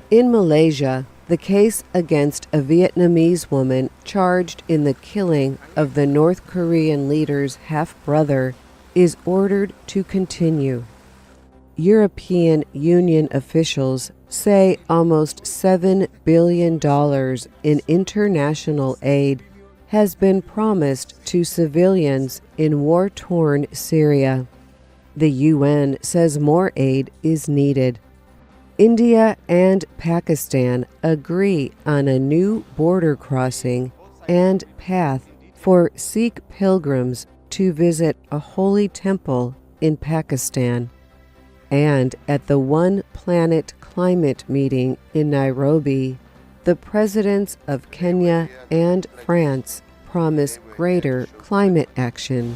In Malaysia, the case against a Vietnamese woman charged in the killing of the North Korean leader's half-brother is ordered to continue. European Union officials say almost $7 billion in international aid has been promised to civilians in war-torn Syria. The UN says more aid is needed. India and Pakistan agree on a new border crossing and path for Sikh pilgrims to visit a holy temple in Pakistan. And at the One Planet Climate meeting in Nairobi, the presidents of Kenya and France promise greater climate action.